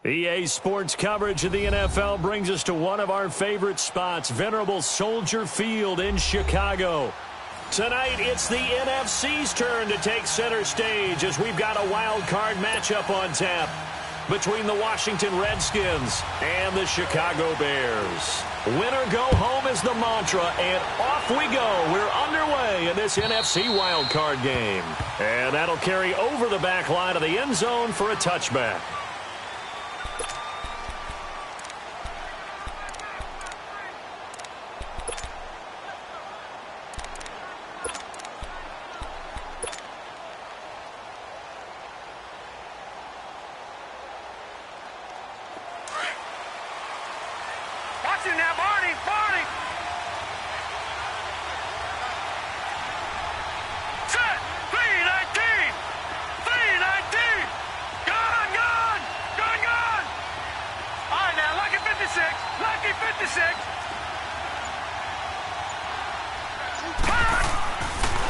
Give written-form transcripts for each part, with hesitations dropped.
EA Sports coverage of the NFL brings us to one of our favorite spots, venerable Soldier Field in Chicago. Tonight, it's the NFC's turn to take center stage as we've got a wild card matchup on tap between the Washington Redskins and the Chicago Bears. Win or go home is the mantra, and off we go. We're underway in this NFC wild card game. And that'll carry over the back line of the end zone for a touchback.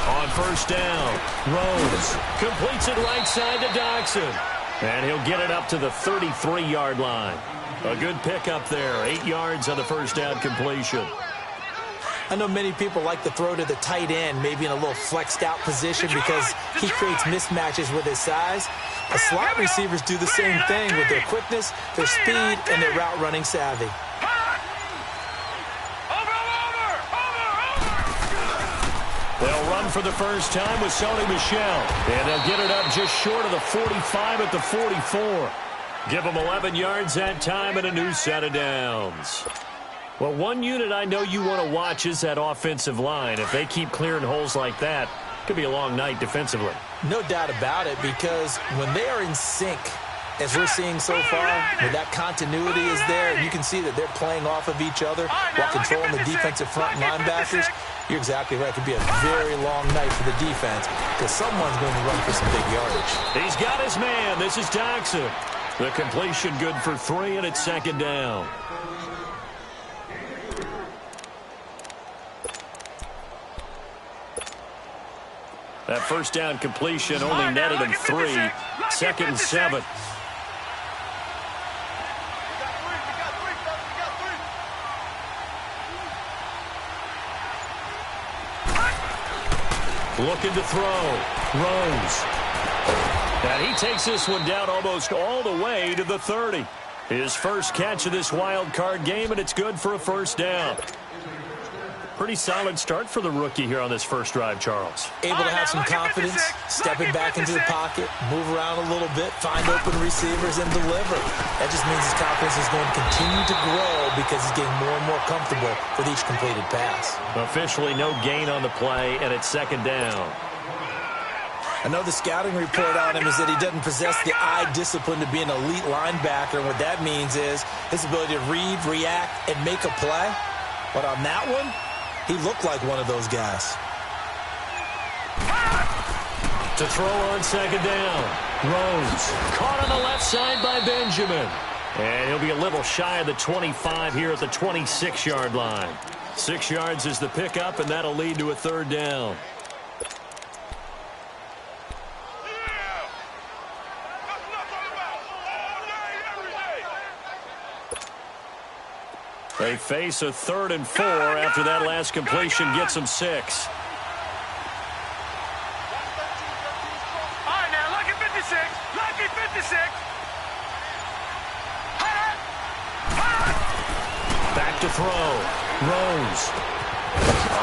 On first down, Rose completes it right side to Dodson. And he'll get it up to the 33-yard line. A good pickup there, 8 yards on the first down completion. I know many people like to throw to the tight end, maybe in a little flexed out position because he creates mismatches with his size. The slot receivers do the same thing with their quickness, their speed, and their route running savvy. They'll run for the first time with Sony Michel. And they'll get it up just short of the 45 at the 44. Give them 11 yards that time and a new set of downs. Well, one unit I know you want to watch is that offensive line. If they keep clearing holes like that, it could be a long night defensively. No doubt about it, because when they are in sync, as we're seeing so far, where that continuity is there, and you can see that they're playing off of each other while controlling the defensive front linebackers, you're exactly right. It could be a very long night for the defense because someone's going to run for some big yardage. He's got his man. This is Dodson. The completion good for 3, and it's second down. That first down completion only netted him 3. Second and 7. Looking to throw. Rose. And he takes this one down almost all the way to the 30. His first catch of this wild card game, and it's good for a first down. Pretty solid start for the rookie here on this first drive, Charles. Able to have some confidence, stepping back into the pocket, move around a little bit, find open receivers, and deliver. That just means his confidence is going to continue to grow because he's getting more and more comfortable with each completed pass. Officially no gain on the play, and it's second down. I know the scouting report on him is that he doesn't possess the eye discipline to be an elite linebacker, and what that means is his ability to read, react, and make a play. But on that one, he looked like one of those guys. To throw on second down. Rose caught on the left side by Benjamin. And he'll be a little shy of the 25 here at the 26-yard line. 6 yards is the pickup, and that'll lead to a third down. They face a 3rd and 4 after that last completion gets them 6. All right, now, lucky 56. Lucky 56. Back to throw. Rose.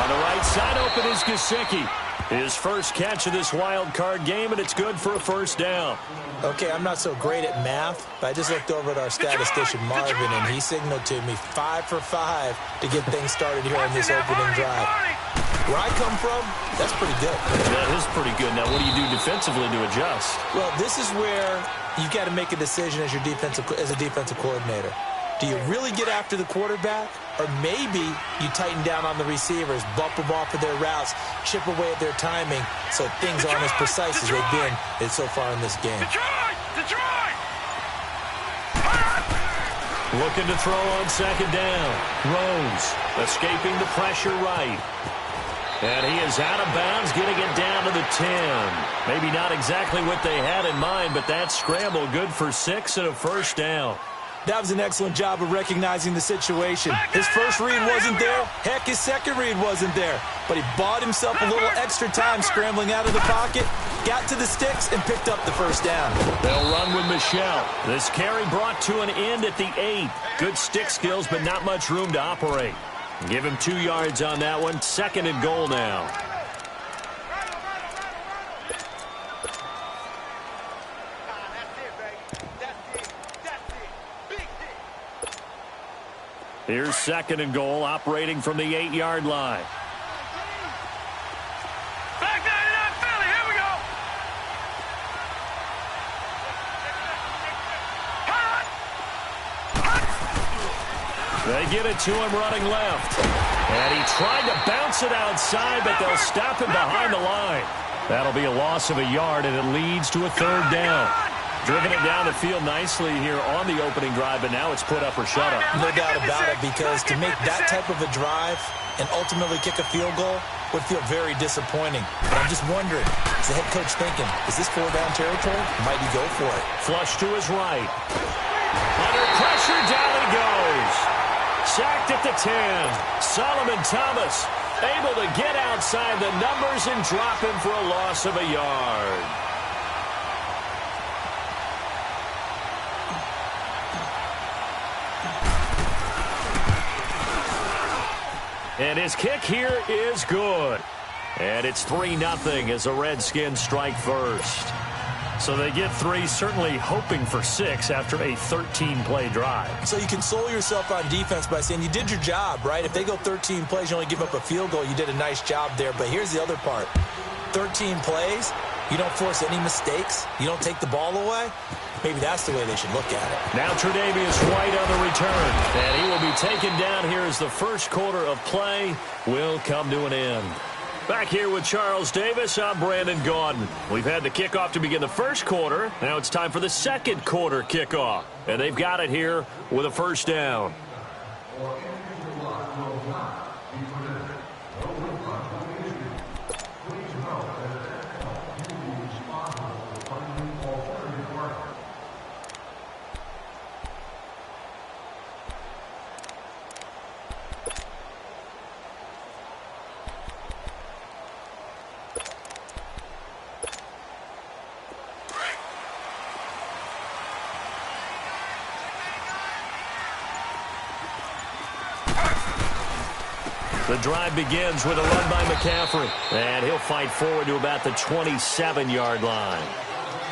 On the right side, open is Gesicki. His first catch of this wild card game, and it's good for a first down. Okay, I'm not so great at math, but I just looked over at our statistician, Marvin, and he signaled to me 5 for 5 to get things started here on this opening drive. Where I come from, that's pretty good. That is pretty good. Now, what do you do defensively to adjust? Well, this is where you've got to make a decision as a defensive coordinator. Do you really get after the quarterback, or maybe you tighten down on the receivers, bump them off of their routes, chip away at their timing so things aren't as precise as they've been so far in this game? Looking to throw on second down. Rose escaping the pressure right. And he is out of bounds, getting it down to the 10. Maybe not exactly what they had in mind, but that scramble good for 6 and a first down. That was an excellent job of recognizing the situation. His first read wasn't there. Heck, his second read wasn't there. But he bought himself a little extra time scrambling out of the pocket, got to the sticks, and picked up the first down. They'll run with Michelle. This carry brought to an end at the 8. Good stick skills, but not much room to operate. Give him 2 yards on that one. 2nd and goal now. Here's 2nd and goal, operating from the 8-yard line. Back 99 Philly, here we go. They get it to him running left. And he tried to bounce it outside, but they'll stop him behind the line. That'll be a loss of a yard, and it leads to a 3rd down. Driven it down the field nicely here on the opening drive, but now it's put up or shut up. No doubt about it, because to make that type of a drive and ultimately kick a field goal would feel very disappointing. But I'm just wondering, is the head coach thinking, is this 4-down territory? Might he go for it? Flush to his right. Under pressure, down he goes. Sacked at the 10. Solomon Thomas able to get outside the numbers and drop him for a loss of a yard. And his kick here is good. And it's 3-0 as the Redskins strike first. So they get 3, certainly hoping for 6 after a 13-play drive. So you console yourself on defense by saying you did your job, right? If they go 13 plays, you only give up a field goal, you did a nice job there. But here's the other part. 13 plays, you don't force any mistakes, you don't take the ball away. Maybe that's the way they should look at it. Now Tre'Davious White on the return. And he will be taken down here as the first quarter of play will come to an end. Back here with Charles Davis, I'm Brandon Gaudin. We've had the kickoff to begin the first quarter. Now it's time for the second quarter kickoff. And they've got it here with a first down. The drive begins with a run by McCaffrey. And he'll fight forward to about the 27-yard line.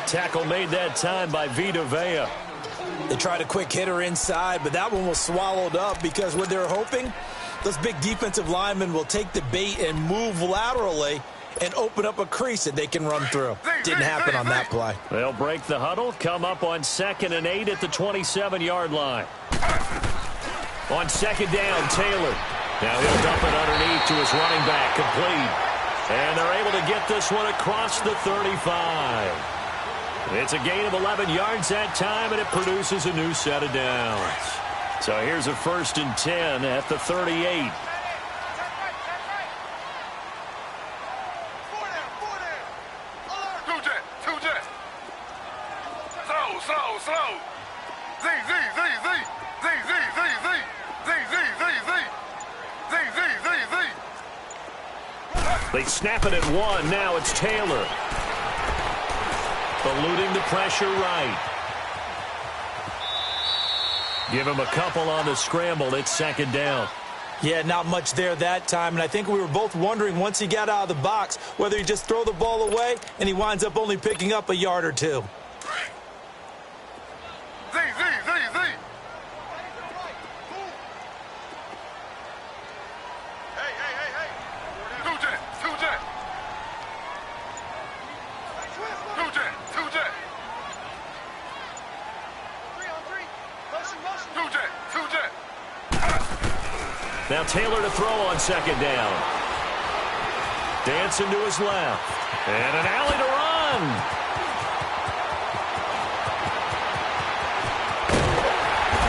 Tackle made that time by Vita Vea. They tried a quick hitter inside, but that one was swallowed up because what they're hoping, those big defensive linemen will take the bait and move laterally and open up a crease that they can run through. Didn't happen on that play. They'll break the huddle, come up on 2nd and 8 at the 27-yard line. On 2nd down, Taylor. Now he'll dump it underneath to his running back, complete. And they're able to get this one across the 35. It's a gain of 11 yards that time, and it produces a new set of downs. So here's a 1st and 10 at the 38. They snap it at 1. Now it's Taylor. Eluding the pressure right. Give him a couple on the scramble. It's 2nd down. Yeah, not much there that time. And I think we were both wondering once he got out of the box whether he just throw the ball away and he winds up only picking up a yard or 2. Now Taylor to throw on 2nd down. Dancing to his left. And an alley to run.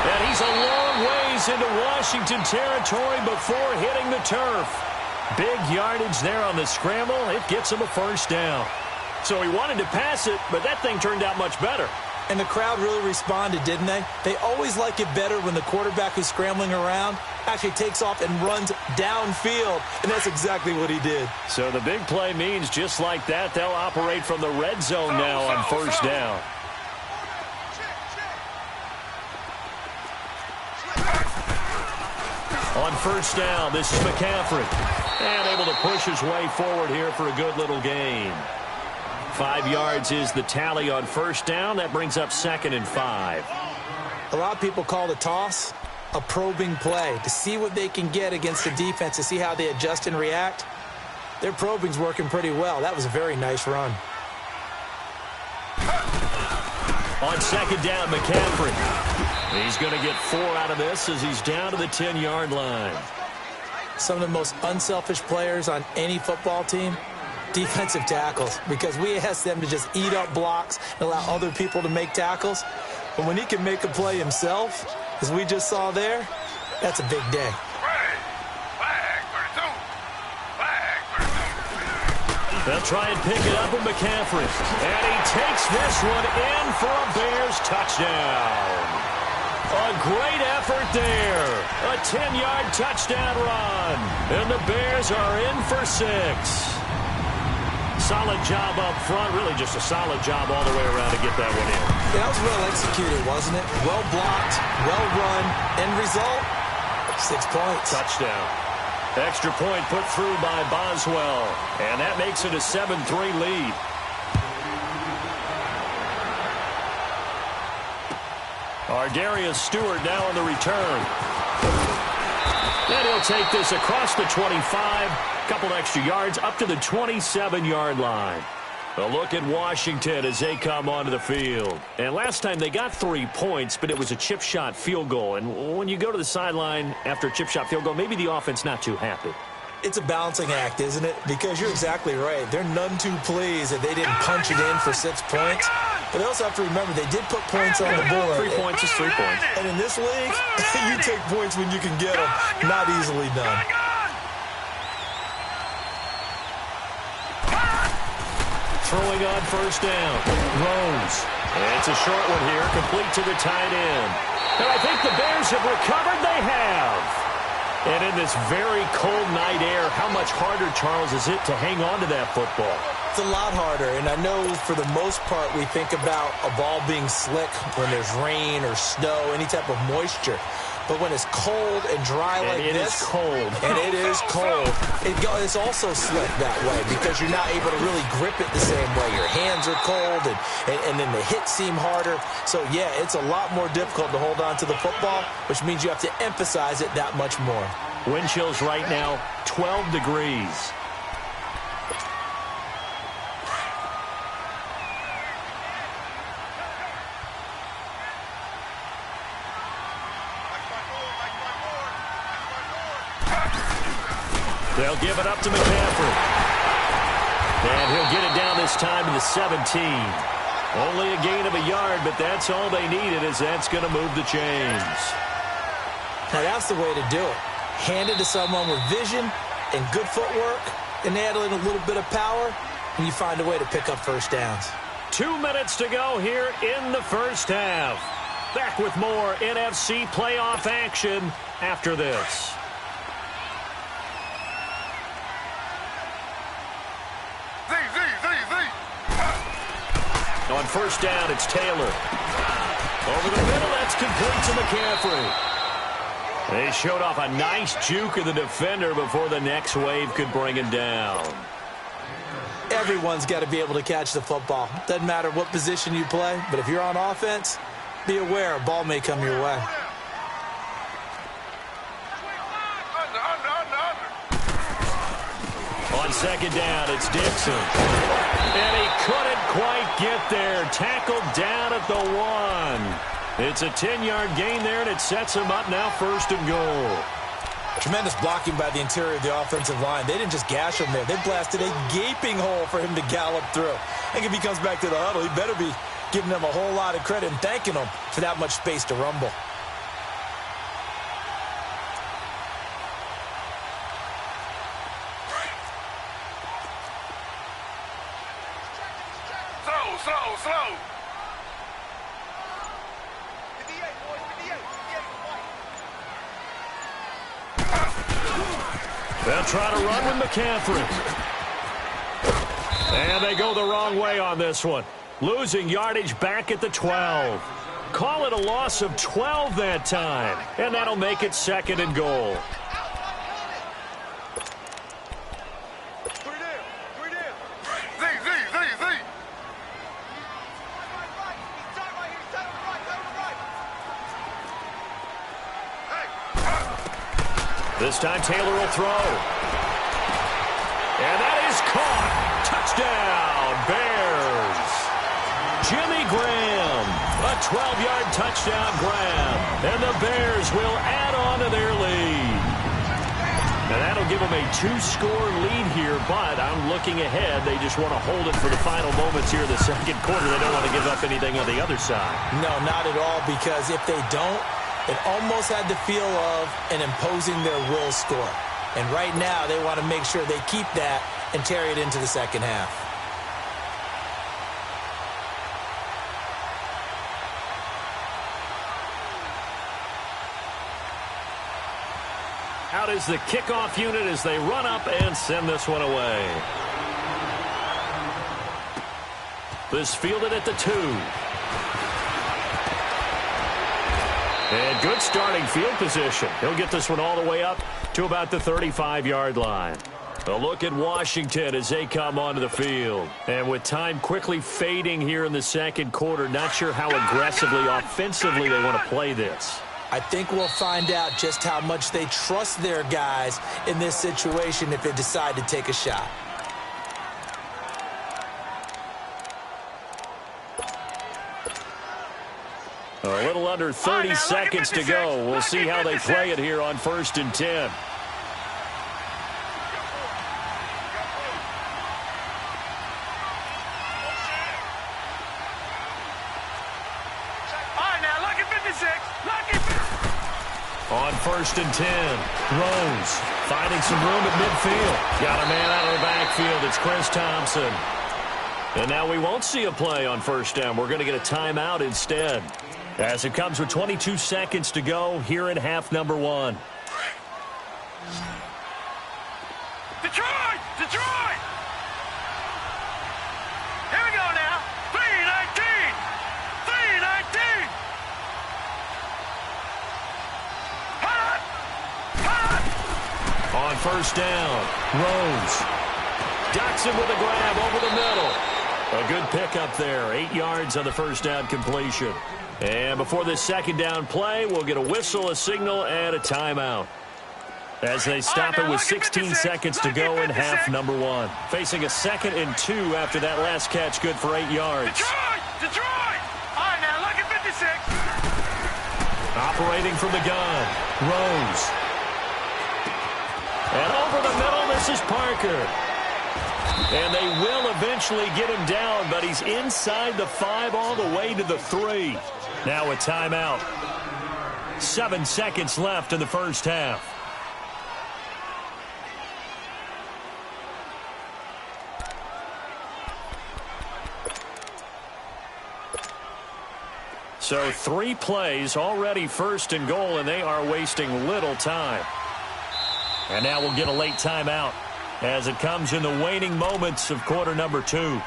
And he's a long ways into Washington territory before hitting the turf. Big yardage there on the scramble. It gets him a first down. So he wanted to pass it, but that thing turned out much better. And the crowd really responded, didn't they? They always like it better when the quarterback who's scrambling around actually takes off and runs downfield, and that's exactly what he did. So the big play means just like that, they'll operate from the red zone now on first down. On first down, this is McCaffrey. And able to push his way forward here for a good little gain. 5 yards is the tally on first down. That brings up 2nd and 5. A lot of people call the toss a probing play to see what they can get against the defense, to see how they adjust and react. Their probing's working pretty well. That was a very nice run. On 2nd down, McCaffrey. He's going to get 4 out of this as he's down to the 10-yard line. Some of the most unselfish players on any football team, defensive tackles, because we ask them to just eat up blocks and allow other people to make tackles. But when he can make a play himself, as we just saw there, that's a big day. They'll try and pick it up with McCaffrey. And he takes this one in for a Bears touchdown. A great effort there. A 10-yard touchdown run. And the Bears are in for 6. Solid job up front. Really just a solid job all the way around to get that one in. Yeah, that was well executed, wasn't it? Well blocked, well run. End result, 6 points. Touchdown. Extra point put through by Boswell. And that makes it a 7-3 lead. Darius Stewart now on the return. And he'll take this across the 25. Couple extra yards up to the 27-yard line. A look at Washington as they come onto the field. And last time they got 3 points, but it was a chip shot field goal. And when you go to the sideline after a chip shot field goal, maybe the offense not too happy. It's a balancing act, isn't it? Because you're exactly right. They're none too pleased that they didn't punch it in for 6 points. But they also have to remember they did put points on the board. 3 points is 3 points. And in this league, you take points when you can get them. Not easily done. Throwing on first down. Rose. And it's a short one here, complete to the tight end. And I think the Bears have recovered. They have. And in this very cold night air, how much harder, Charles, is it to hang on to that football? It's a lot harder, and I know for the most part we think about a ball being slick when there's rain or snow, any type of moisture. But when it's cold and dry like this, it is cold. And it is cold, it's also slick that way because you're not able to really grip it the same way. Your hands are cold, and then the hits seem harder. So, yeah, it's a lot more difficult to hold on to the football, which means you have to emphasize it that much more. Wind chills right now, 12 degrees. They'll give it up to McCaffrey. And he'll get it down this time to the 17. Only a gain of a yard, but that's all they needed, as that's going to move the chains. Now that's the way to do it. Hand it to someone with vision and good footwork, and add in a little bit of power, and you find a way to pick up first downs. 2 minutes to go here in the first half. Back with more NFC playoff action after this. On first down, it's Taylor. Over the middle, that's complete to McCaffrey. They showed off a nice juke of the defender before the next wave could bring him down. Everyone's got to be able to catch the football. Doesn't matter what position you play, but if you're on offense, be aware a ball may come your way. On second down, it's Dixon. And he couldn't quite get there. Tackled down at the 1. It's a 10-yard gain there, and it sets him up now 1st and goal. Tremendous blocking by the interior of the offensive line. They didn't just gash him there. They blasted a gaping hole for him to gallop through. I think if he comes back to the huddle, he better be giving them a whole lot of credit and thanking them for that much space to rumble. Slow. They'll try to run with McCaffrey. And they go the wrong way on this one. Losing yardage back at the 12. Call it a loss of 12 that time. And that'll make it 2nd and goal. This time Taylor will throw. And that is caught. Touchdown, Bears. Jimmy Graham. A 12-yard touchdown grab. And the Bears will add on to their lead. And that'll give them a 2-score lead here, but I'm looking ahead. They just want to hold it for the final moments here in the 2nd quarter. They don't want to give up anything on the other side. No, not at all, because if they don't, it almost had the feel of an imposing their will score. And right now, they want to make sure they keep that and carry it into the 2nd half. Out is the kickoff unit as they run up and send this one away. This fielded at the 2. And good starting field position. He'll get this one all the way up to about the 35-yard line. A look at Washington as they come onto the field. And with time quickly fading here in the 2nd quarter, not sure how aggressively, offensively they want to play this. I think we'll find out just how much they trust their guys in this situation if they decide to take a shot. A little under 30 seconds to go. We'll see how they play it here on 1st and 10. On 1st and 10, Rose finding some room at midfield. Got a man out of the backfield. It's Chris Thompson. And now we won't see a play on 1st down. We're going to get a timeout instead. As it comes with 22 seconds to go here in half number 1. Detroit! Here we go now. 3-19! On 1st down, Rose. Dotson with a grab over the middle. A good pickup there. 8 yards on the 1st down completion. And before this 2nd down play, we'll get a whistle, a signal, and a timeout. As they stop it with 16 seconds to go in half number 1. Facing a 2nd and 2 after that last catch, good for 8 yards. Detroit! All right, now look at 56. Operating from the gun, Rose. And over the middle, this is Parker. And they will eventually get him down, but he's inside the 5 all the way to the 3. Now a timeout. 7 seconds left in the 1st half. So 3 plays, already 1st and goal, and they are wasting little time. And now we'll get a late timeout as it comes in the waning moments of quarter number 2.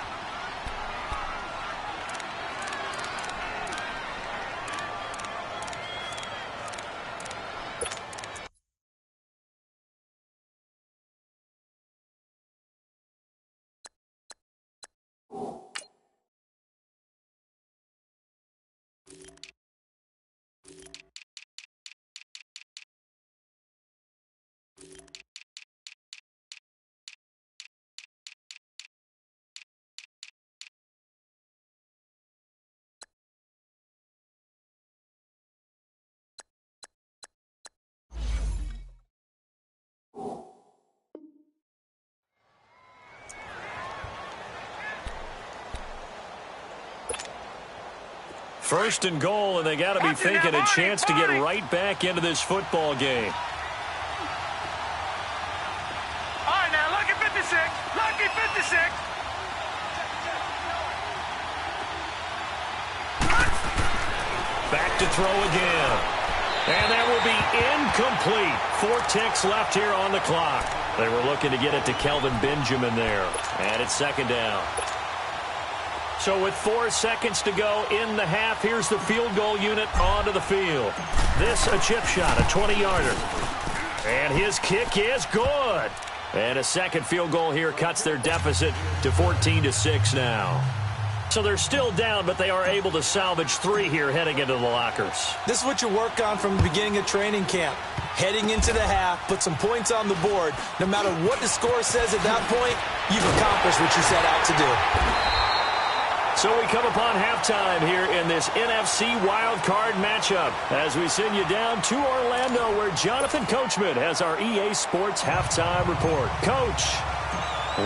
First and goal, and they got to be thinking a chance to get right back into this football game. All right, now look at 56. Lucky 56. back to throw again. And that will be incomplete. 4 ticks left here on the clock. They were looking to get it to Kelvin Benjamin there. And it's second down. So with 4 seconds to go in the half, here's the field goal unit onto the field. This a chip shot, a 20-yarder. And his kick is good. And a second field goal here cuts their deficit to 14-6 now. So they're still down, but they are able to salvage 3 here heading into the lockers. This is what you work on from the beginning of training camp. Heading into the half, put some points on the board. No matter what the score says at that point, you've accomplished what you set out to do. So we come upon halftime here in this NFC wildcard matchup as we send you down to Orlando where Jonathan Coachman has our EA Sports halftime report. Coach,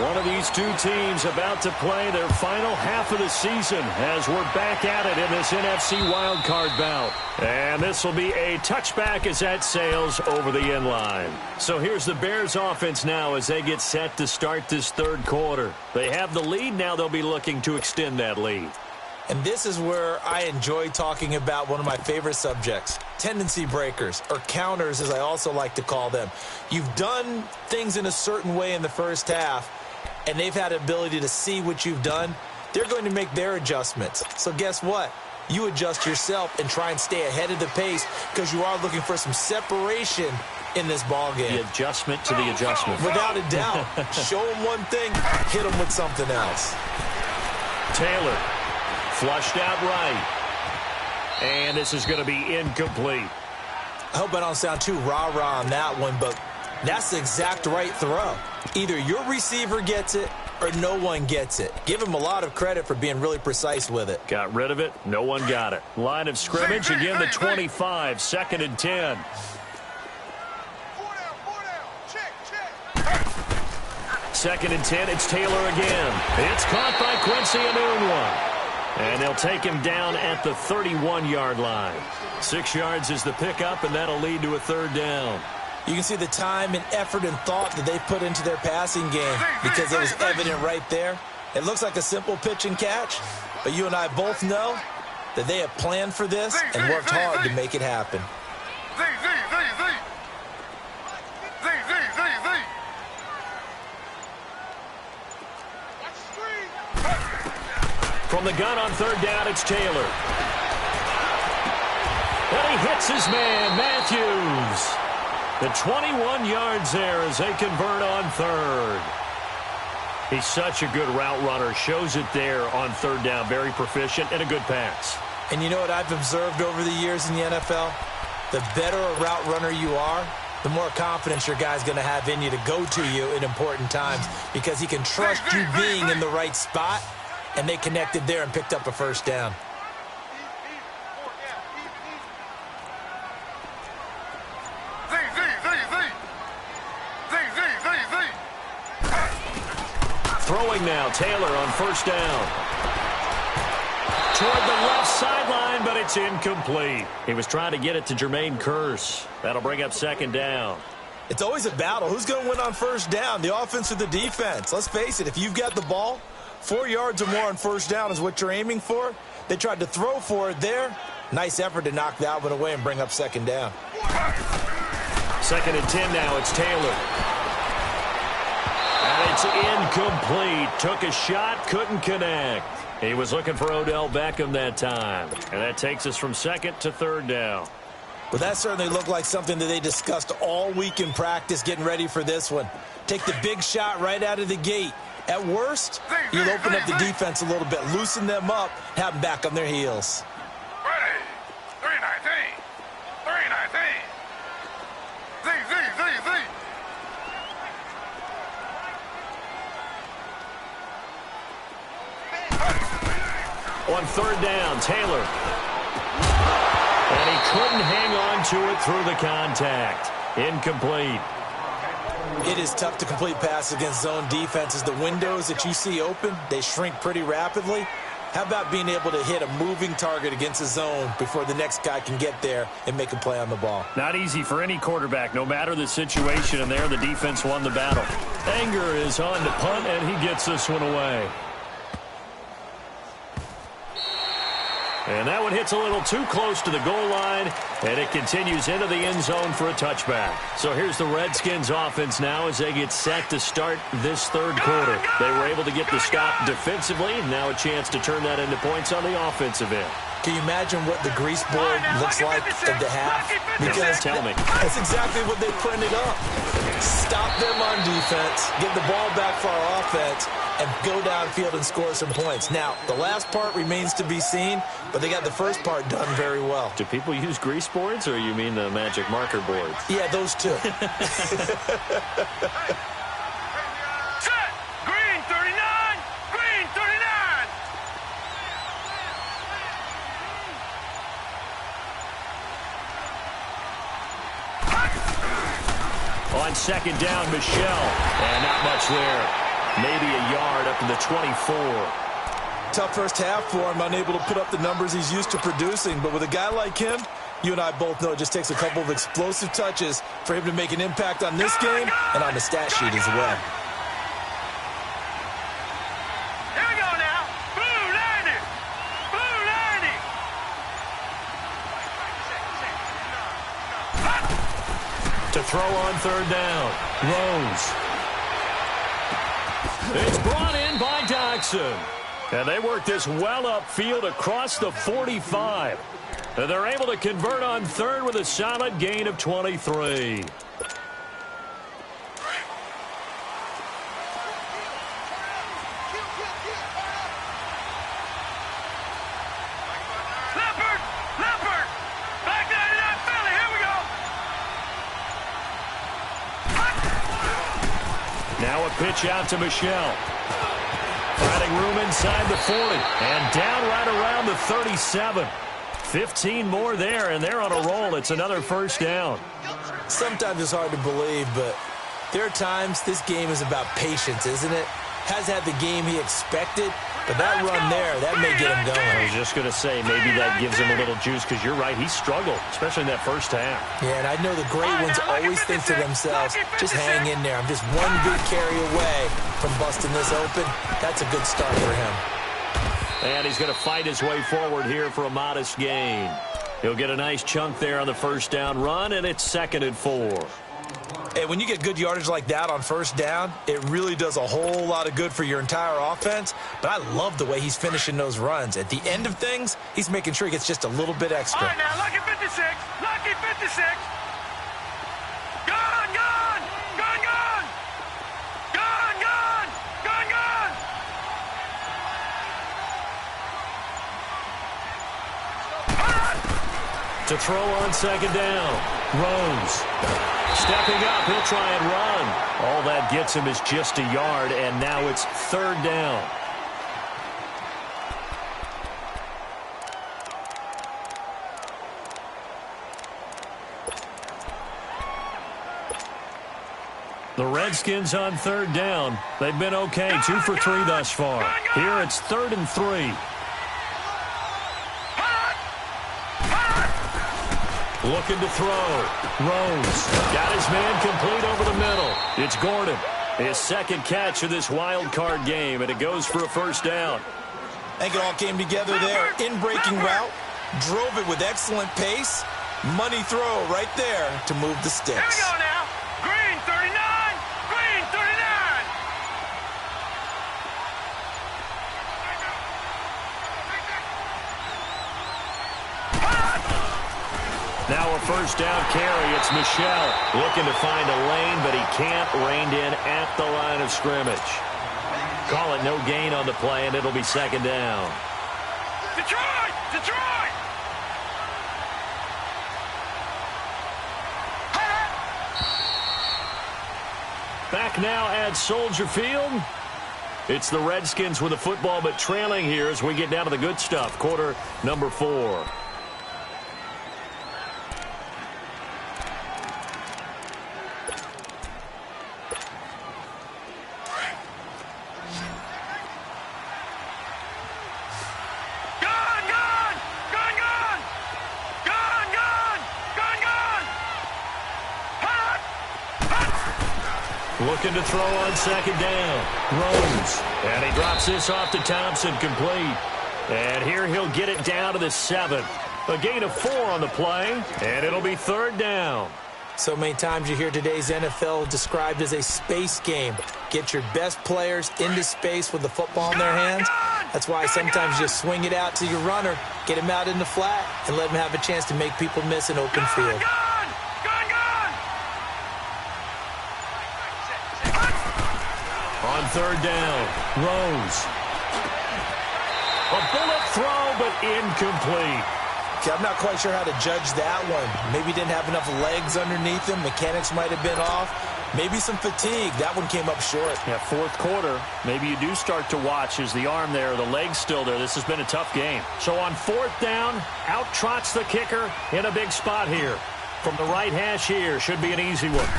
one of these two teams about to play their final half of the season as we're back at it in this NFC wildcard bout. And this will be a touchback as that sails over the end line. So here's the Bears offense now as they get set to start this third quarter. They have the lead. Now they'll be looking to extend that lead. And this is where I enjoy talking about one of my favorite subjects, tendency breakers, or counters as I also like to call them. You've done things in a certain way in the first half, and they've had the ability to see what you've done. They're going to make their adjustments. So guess what? You adjust yourself and try and stay ahead of the pace because you are looking for some separation in this ball game. The adjustment to the adjustment. Without a doubt. Show them one thing, hit them with something else. Taylor flushed out right. And this is going to be incomplete. I hope I don't sound too rah-rah on that one, but that's the exact right throw. Either your receiver gets it or no one gets it. Give him a lot of credit for being really precise with it. Got rid of it. No one got it. Line of scrimmage again, the 25. 2nd and 10. Second and 10. It's Taylor again. It's caught by Quincy Enunwa. And they'll take him down at the 31-yard line. 6 yards is the pickup, and that'll lead to a third down. You can see the time and effort and thought that they put into their passing game because it was evident right there. It looks like a simple pitch and catch, but you and I both know that they have planned for this and worked hard to make it happen. From the gun on third down, it's Taylor. And he hits his man, Matthews. The 21 yards there as they convert on third. He's such a good route runner. Shows it there on third down. Very proficient and a good pass. And you know what I've observed over the years in the NFL? The better a route runner you are, the more confidence your guy's going to have in you to go to you in important times because he can trust you being in the right spot, and they connected there and picked up a first down. Throwing now, Taylor on first down. Toward the left sideline, but it's incomplete. He was trying to get it to Jermaine Kearse. That'll bring up second down. It's always a battle. Who's going to win on first down, the offense or the defense? Let's face it, if you've got the ball, 4 yards or more on first down is what you're aiming for. They tried to throw for it there. Nice effort to knock that one away and bring up second down. 2nd and 10 now. It's Taylor. And it's incomplete. Took a shot, couldn't connect. He was looking for Odell Beckham that time. And that takes us from 2nd to 3rd down. Well, that certainly looked like something that they discussed all week in practice getting ready for this one. Take the big shot right out of the gate. At worst, you'll open up the defense a little bit, loosen them up, have them back on their heels. Ready. 319. 319. Z. On third down, Taylor. And he couldn't hang on to it through the contact. Incomplete. It is tough to complete passes against zone defenses. The windows that you see open, they shrink pretty rapidly. How about being able to hit a moving target against a zone before the next guy can get there and make a play on the ball? Not easy for any quarterback, no matter the situation, and there the defense won the battle. Anger is on to punt, and he gets this one away. And that one hits a little too close to the goal line, and it continues into the end zone for a touchback. So here's the Redskins offense now as they get set to start this third quarter. They were able to get the stop defensively. Now a chance to turn that into points on the offensive end. Can you imagine what the grease board looks like at the half? Because tell me. That's exactly what they printed up. Stop them on defense, get the ball back for our offense, and go downfield and score some points. Now, the last part remains to be seen, but they got the first part done very well. Do people use grease boards, or you mean the magic marker boards? Yeah, those two. Set. Green 39. Green 39. On second down, Michelle. And not much there. Maybe a yard up to the 24. Tough first half for him, unable to put up the numbers he's used to producing. But with a guy like him, you and I both know it just takes a couple of explosive touches for him to make an impact on this game and on the stat sheet as well. Here we go now. Blue 90. Blue 90. To throw on third down. Rose. It's brought in by Doxson. And they work this well upfield across the 45. And they're able to convert on third with a solid gain of 23. Leopard. Back 99 Philly. Here we go. Now a pitch out to Michelle. Finding room inside the 40. And down right around the 37. 15 more there, and they're on a roll. It's another first down. Sometimes it's hard to believe, but there are times this game is about patience, isn't it? Has had the game he expected, but that run there, that may get him going. I was just going to say, maybe that gives him a little juice, because you're right, he struggled, especially in that first half. Yeah, and I know the great ones always think to themselves, just hang in there. I'm just one good carry away from busting this open. That's a good start for him. And he's going to fight his way forward here for a modest gain. He'll get a nice chunk there on the first down run, and it's 2nd and 4. And when you get good yardage like that on first down, it really does a whole lot of good for your entire offense. But I love the way he's finishing those runs. At the end of things, he's making sure he gets just a little bit extra. All right, now, lucky 56. Lucky 56. Gone. To throw on second down. Rose. Stepping up, he'll try and run. All that gets him is just a yard, and now it's third down. The Redskins on third down. They've been okay, 2 for 3 thus far. Here it's 3rd and 3. Looking to throw. Rose got his man complete over the middle. It's Gordon. His second catch of this wild card game, and it goes for a first down. I think it all came together there. In-breaking route. Drove it with excellent pace. Money throw right there to move the sticks. Here we go now. Green 39. Green 39. Now a first down carry. It's Michelle looking to find a lane, but he can't. Reined in at the line of scrimmage. Call it no gain on the play, and it'll be second down. Detroit! Back now at Soldier Field. It's the Redskins with the football, but trailing here as we get down to the good stuff. Quarter number 4. Looking to throw on second down. Rose. And he drops this off to Thompson, complete. And here he'll get it down to the 7. A gain of 4 on the play, and it'll be 3rd down. So many times you hear today's NFL described as a space game. Get your best players into space with the football in their hands. That's why sometimes you just swing it out to your runner, get him out in the flat, and let him have a chance to make people miss an open field. On 3rd down, Rose. A bullet throw, but incomplete. Okay, I'm not quite sure how to judge that one. Maybe he didn't have enough legs underneath him. Mechanics might have been off. Maybe some fatigue. That one came up short. Yeah, 4th quarter. Maybe you do start to watch as the arm there, the leg's still there. This has been a tough game. So on 4th down, out trots the kicker in a big spot here. From the right hash here, should be an easy one.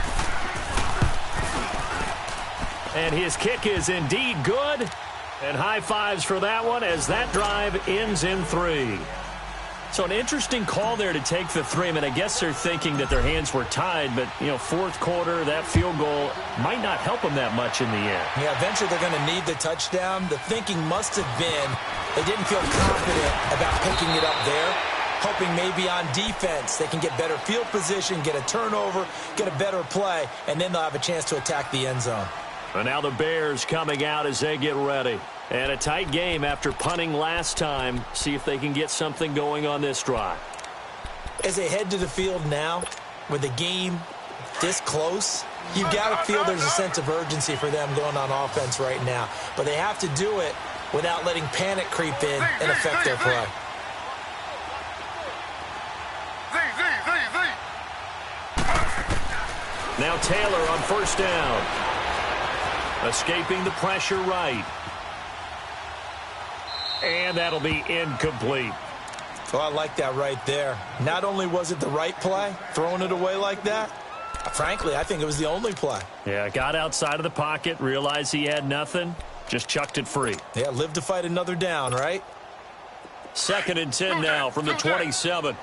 And his kick is indeed good. And high fives for that one as that drive ends in 3. So an interesting call there to take the 3. I mean, I guess they're thinking that their hands were tied, but, 4th quarter, that field goal might not help them that much in the end. Yeah, eventually they're going to need the touchdown. The thinking must have been they didn't feel confident about picking it up there, hoping maybe on defense they can get better field position, get a turnover, get a better play, and then they'll have a chance to attack the end zone. And now the Bears coming out as they get ready. And a tight game after punting last time. See if they can get something going on this drive. As they head to the field now, with the game this close, you've got to feel there's a sense of urgency for them going on offense right now. But they have to do it without letting panic creep in and affect their play. Now Taylor on 1st down. Escaping the pressure right. And that'll be incomplete. Oh, I like that right there. Not only was it the right play, throwing it away like that, frankly, I think it was the only play. Yeah, got outside of the pocket, realized he had nothing, just chucked it free. Yeah, live to fight another down, right? 2nd and 10 now from the 27.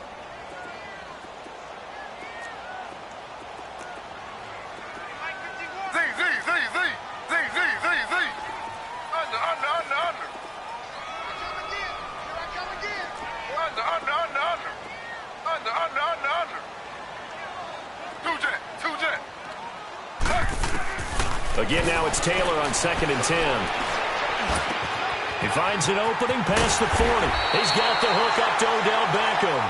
Again, now it's Taylor on 2nd and 10. He finds an opening past the 40. He's got the hook up to Odell Beckham.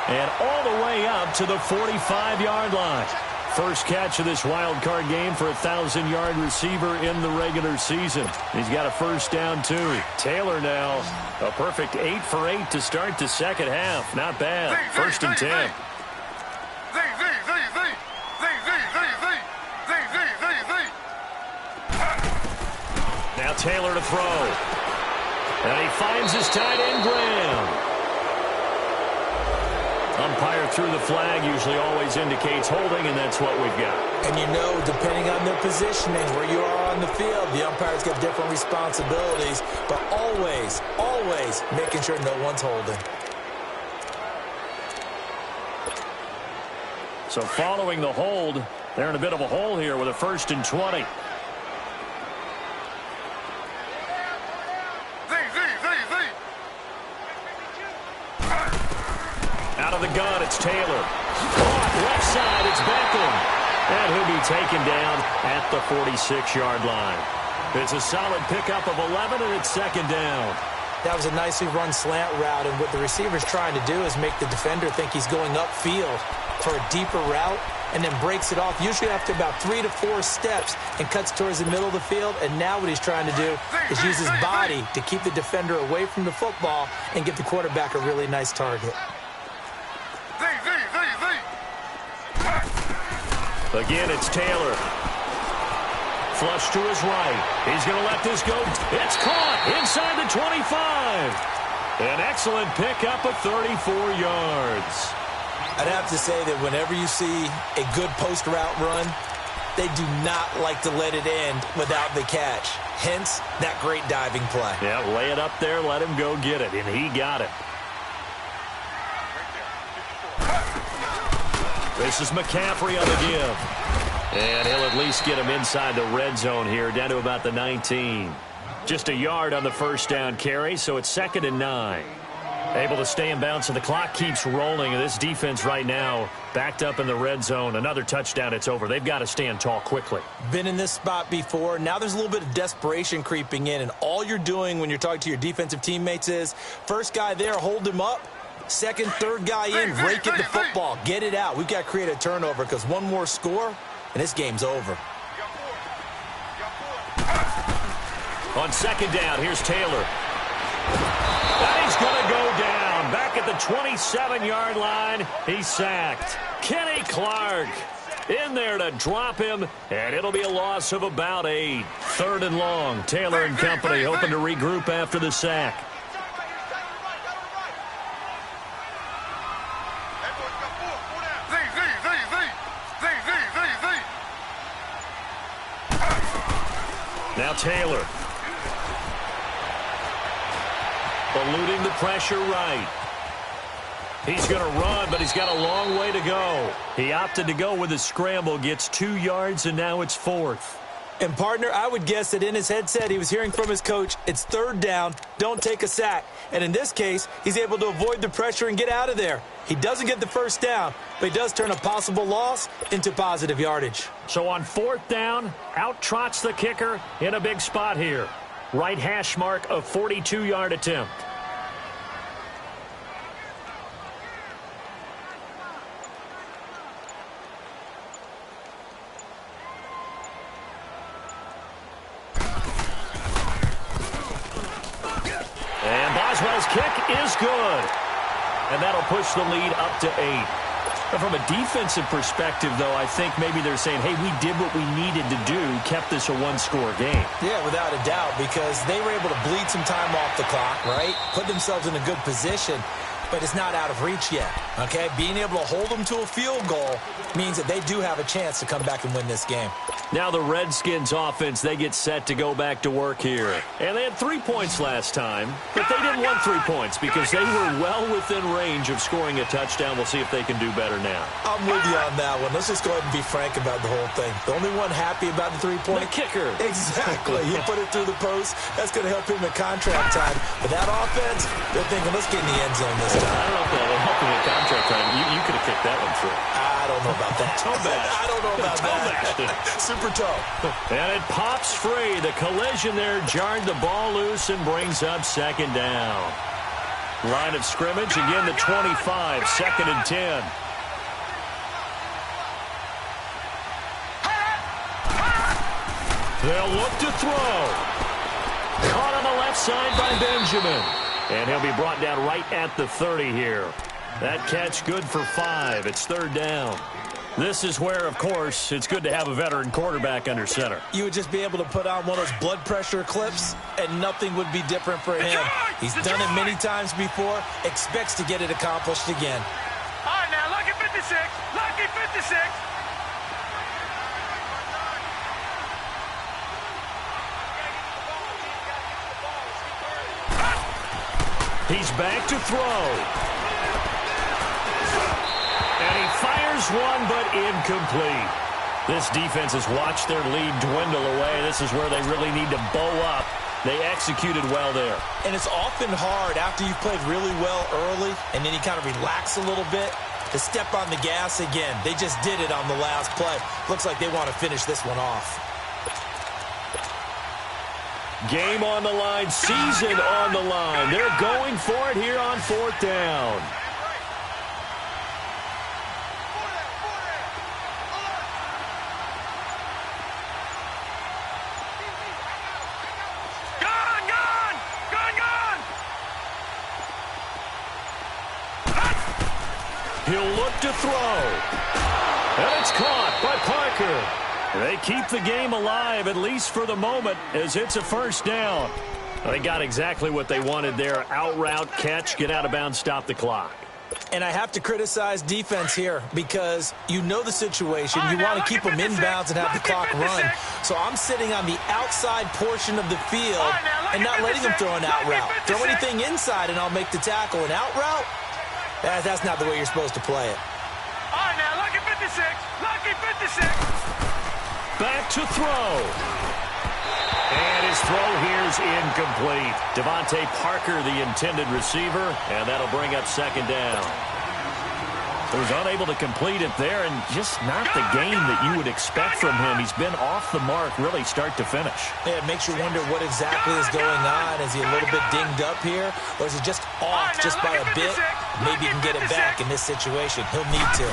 And all the way up to the 45-yard line. First catch of this wild card game for a 1,000-yard receiver in the regular season. He's got a 1st down, too. Taylor now, a perfect 8 for 8 to start the second half. Not bad. 1st and 10. Now Taylor to throw. And he finds his tight end, Graham. Umpire threw the flag, usually always indicates holding, and that's what we've got. And depending on their positioning, where you are on the field, the umpires get different responsibilities, but always, always making sure no one's holding. So following the hold, they're in a bit of a hole here with a 1st and 20. Out of the gun, it's Taylor. Caught left side, it's Beckham. And he'll be taken down at the 46-yard line. It's a solid pickup of 11, and it's 2nd down. That was a nicely run slant route, and what the receiver's trying to do is make the defender think he's going upfield for a deeper route, and then breaks it off, usually after about 3 to 4 steps, and cuts towards the middle of the field. And now what he's trying to do is use his body to keep the defender away from the football and give the quarterback a really nice target. Again, it's Taylor. Flush to his right. He's going to let this go. It's caught inside the 25. An excellent pickup of 34 yards. I'd have to say that whenever you see a good post route run, they do not like to let it end without the catch. Hence, that great diving play. Yeah, lay it up there, let him go get it, and he got it. This is McCaffrey on the give. And he'll at least get him inside the red zone here, down to about the 19. Just a yard on the first down carry, so it's 2nd and 9. Able to stay in bounds, and the clock keeps rolling. And this defense right now backed up in the red zone. Another touchdown, it's over. They've got to stand tall quickly. Been in this spot before. Now there's a little bit of desperation creeping in, and all you're doing when you're talking to your defensive teammates is first guy there, hold him up. Second, third guy in, rake at the football. Get it out. We've got to create a turnover because one more score, and this game's over. On 2nd down, here's Taylor. And he's going to go down. Back at the 27-yard line, he's sacked. Kenny Clark in there to drop him, and it'll be a loss of about 8. 3rd and long. Taylor and company hoping to regroup after the sack. Now Taylor. Eluding the pressure right. He's going to run, but he's got a long way to go. He opted to go with a scramble, gets 2 yards, and now it's 4th. And, partner, I would guess that in his headset he was hearing from his coach, it's 3rd down, don't take a sack. And in this case, he's able to avoid the pressure and get out of there. He doesn't get the first down, but he does turn a possible loss into positive yardage. So on 4th down, out trots the kicker in a big spot here. Right hash mark, a 42-yard attempt. And Boswell's kick is good. And that'll push the lead up to 8. But from a defensive perspective, though, I think maybe they're saying, hey, we did what we needed to do, kept this a one-score game. Yeah, without a doubt, because they were able to bleed some time off the clock, right? Put themselves in a good position, but it's not out of reach yet, okay? Being able to hold them to a field goal means that they do have a chance to come back and win this game. Now the Redskins offense, they get set to go back to work here. And they had 3 points last time, but they didn't want 3 points because they were well within range of scoring a touchdown. We'll see if they can do better now. I'm with you on that one. Let's just go ahead and be frank about the whole thing. The only one happy about the 3-point? The kicker. Exactly. He put it through the post. That's going to help him in contract time. But that offense, they're thinking, let's get in the end zone this time. I don't know if that'll help him in contract time. You could have kicked that one through. I don't know about that. Toe bash. I don't know about that. Super toe. And it pops free. The collision there jarred the ball loose and brings up 2nd down. Line of scrimmage, again the 25, 2nd and 10. They'll look to throw. Caught on the left side by Benjamin. And he'll be brought down right at the 30 here. That catch good for 5. It's 3rd down. This is where, of course, it's good to have a veteran quarterback under center. You would just be able to put on one of those blood pressure clips, and nothing would be different for him. He's done it many times before, expects to get it accomplished again. All right, now, lucky 56. Lucky 56. He's back to throw. And he fires one, but incomplete. This defense has watched their lead dwindle away. This is where they really need to bow up. They executed well there. And it's often hard after you've played really well early and then you kind of relax a little bit to step on the gas again. They just did it on the last play. Looks like they want to finish this one off. Game on the line, season on the line. They're going for it here on 4th down. He'll look to throw. And it's caught by Parker. They keep the game alive, at least for the moment, as it's a 1st down. They got exactly what they wanted there. Out route, catch, get out of bounds, stop the clock. And I have to criticize defense here because you know the situation. You want to keep them inbounds and have the clock run. So I'm sitting on the outside portion of the field and not letting them throw an out route. Throw anything inside and I'll make the tackle. An out route? That's not the way you're supposed to play it. All right, now, lucky 56. Lucky 56. Back to throw. And his His throw here's incomplete. Devontae Parker, the intended receiver, and that'll bring up second down. He was unable to complete it there, and just not the game that you would expect from him. He's been off the mark, really, start to finish. Yeah, it makes you wonder what exactly is going on. Is he a little bit dinged up here, or is he just off just by a bit? Maybe he can get it back in this situation. He'll need to.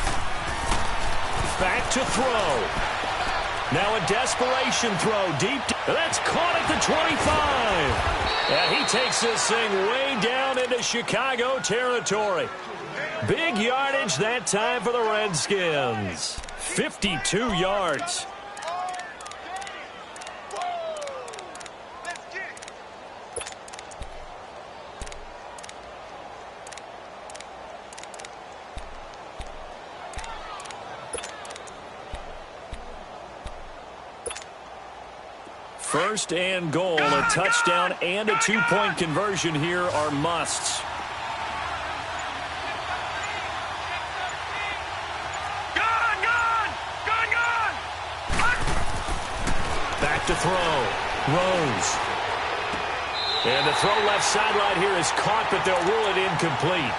Back to throw. Now a desperation throw deep. That's caught at the 25. And he takes this thing way down into Chicago territory. Big yardage that time for the Redskins. 52 yards. First and goal, a touchdown and a two-point conversion here are musts. Back to throw. Rose. And the throw left sideline here is caught, but they'll rule it incomplete.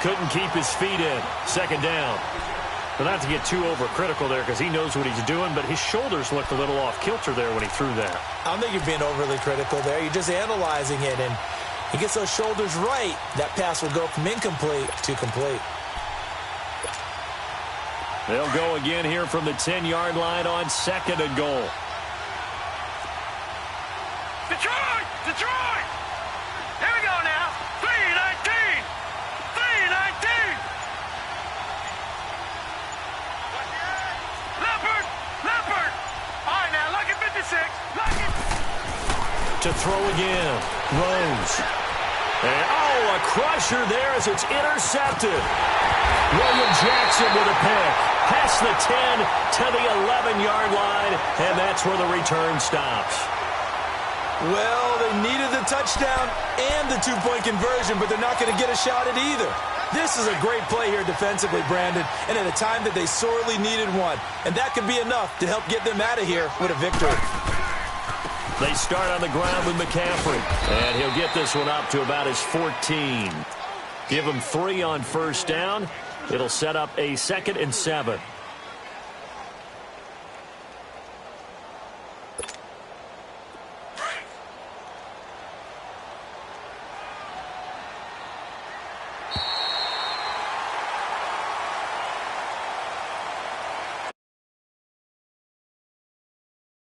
Couldn't keep his feet in. Second down. But not to get too overcritical there because he knows what he's doing, but his shoulders looked a little off kilter there when he threw that. I don't think you're being overly critical there. You're just analyzing it, and he gets those shoulders right. That pass will go from incomplete to complete. They'll go again here from the 10-yard line on second and goal. Detroit! Detroit! Here we go now. 3-19. 3-19. Leopard! Leopard! All right, now, look at 56. Look at... To throw again. Rose. And, a crusher there as it's intercepted. William Jackson with a pick. Past the 10 to the 11-yard line, and that's where the return stops. Well, they needed the touchdown and the two-point conversion, but they're not going to get a shot at either. This is a great play here defensively, Brandon, and at a time that they sorely needed one. And that could be enough to help get them out of here with a victory. They start on the ground with McCaffrey, and he'll get this one up to about his 14. Give him 3 on first down. It'll set up a 2nd and 7.